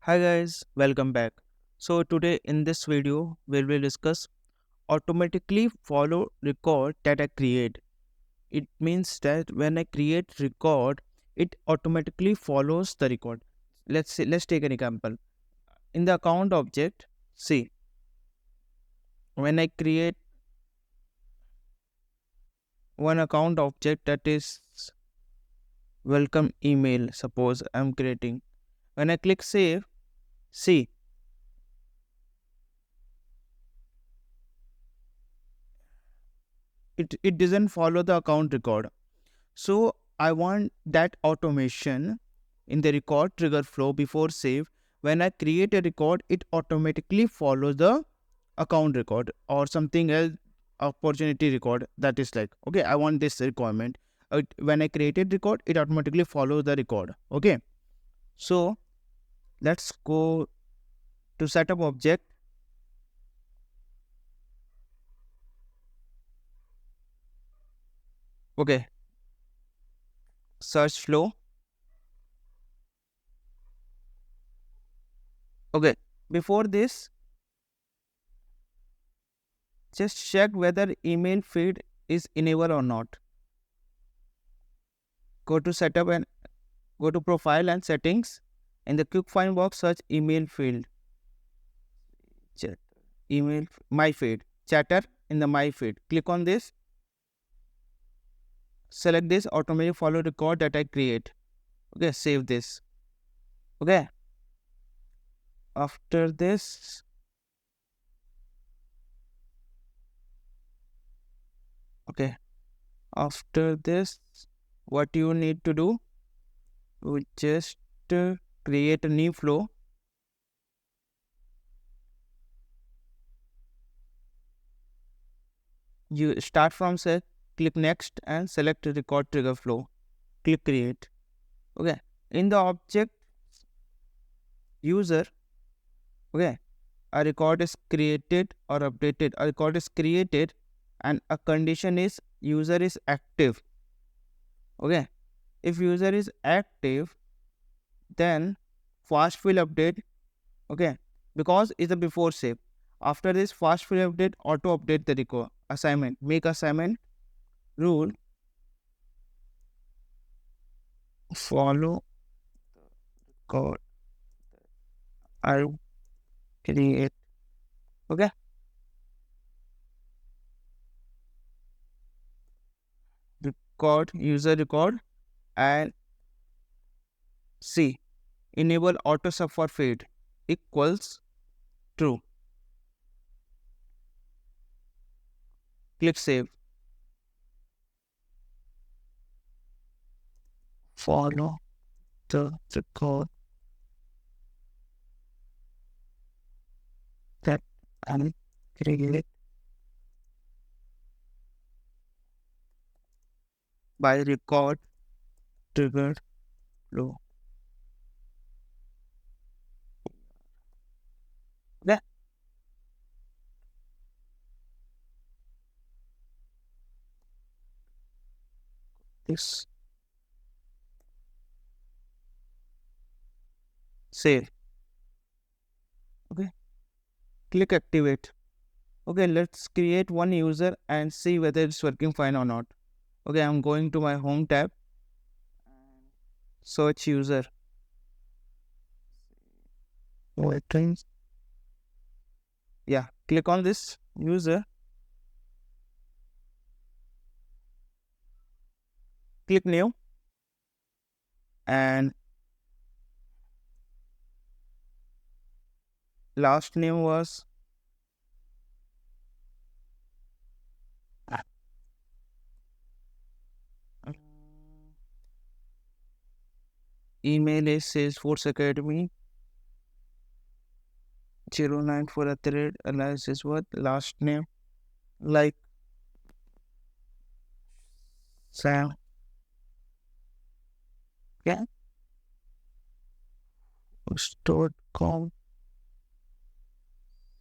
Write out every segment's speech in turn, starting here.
Hi guys, welcome back. So today in this video we will discuss automatically follow record that I create. It means that when I create record, it automatically follows the record. Let's take an example. In the account object, see when I create one account object that is welcome email, suppose I'm creating. When I click save, see it doesn't follow the account record. So I want that automation in the record trigger flow before save. When I create a record, it automatically follows the account record or something else opportunity record that is like, okay, I want this requirement. When I created record, it automatically follows the record. Okay. So let's go to setup object. Okay. Search flow. Okay. Before this, just check whether email feed is enabled or not. Go to setup and go to profile and settings. In the quick find box, search email field. Chat, email, my feed, chatter in the my feed. Click on this. Select this automatic follow record that I create. Okay, save this. Okay. After this, okay. After this, what you need to do? You just create a new flow. You start from set, click next and select record trigger flow. Click create. Okay. In the object user, okay, a record is created or updated. A record is created and a condition is user is active. Okay. If user is active, then fast fill update. Okay. Because it's a before save. After this fast fill update, auto update the record assignment. Make assignment rule follow code I create. Okay. Record user record and see enable auto sub for feed equals true. Click save. Follow the record that I create by record triggered flow. Yeah. This save. Okay. Click activate. Okay, let's create one user and see whether it's working fine or not. Okay, I'm going to my home tab. Search user. Waiting. Yeah, click on this user. Click new and last name was email is Salesforce Academy 094 at the rate analysis what last name like Sam. Yeah. Host.com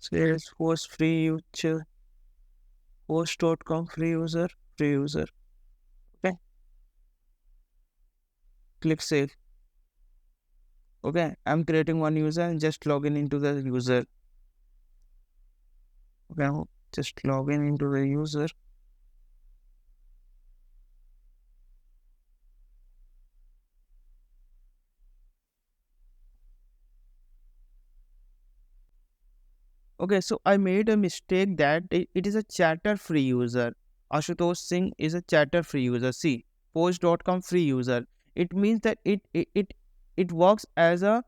Salesforce free user host.com free user. Okay. Click save. Okay, I'm creating one user and just log in into the user. Okay, I'll just log in into the user. Okay, so I made a mistake that it is a chatter free user. Ashutosh Singh is a chatter free user. See, post.com free user. It means that it works as a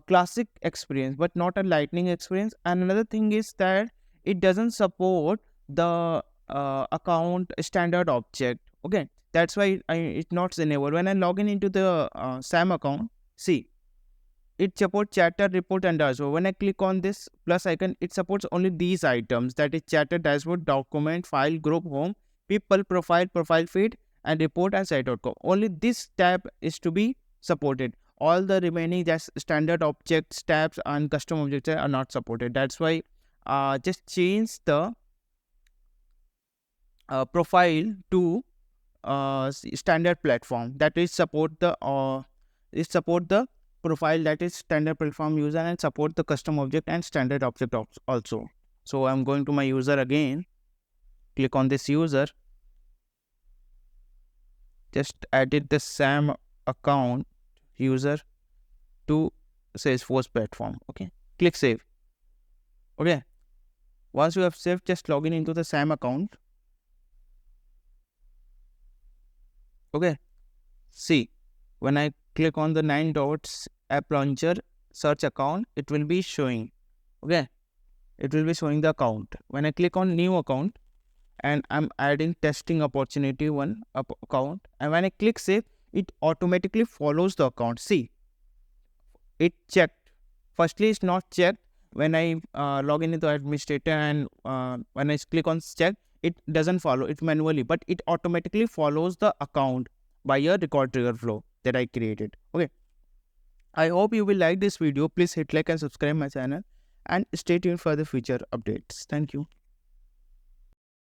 classic experience, but not a lightning experience. And another thing is that it doesn't support the account standard object. Okay, that's why it's not enabled. When I log in into the SAM account, see, it supports chatter, report, and dashboard. When I click on this plus icon, it supports only these items, that is chatter, dashboard, document, file, group, home, people, profile, profile feed, and report and site.com. Only this tab is to be supported. All the remaining just standard objects, tabs, and custom objects are not supported. That's why just change the profile to standard platform, that is support the profile that is standard platform user, and support the custom object and standard object also. So I'm going to my user again, click on this user, just added the SAM account user to Salesforce platform. Okay, click save. Okay, once you have saved, just log in into the SAM account. Okay, see, when I click on the 9 dots app launcher search account, it will be showing. Okay, it will be showing the account. When I click on new account and I'm adding testing opportunity one account, and when I click save, it automatically follows the account. See, it checked. Firstly, it's not checked when I log in into administrator, and when I click on check, it doesn't follow it manually, but it automatically follows the account by a record trigger flow that I created. Okay, I hope you will like this video. Please hit like and subscribe my channel, and stay tuned for the future updates. Thank you.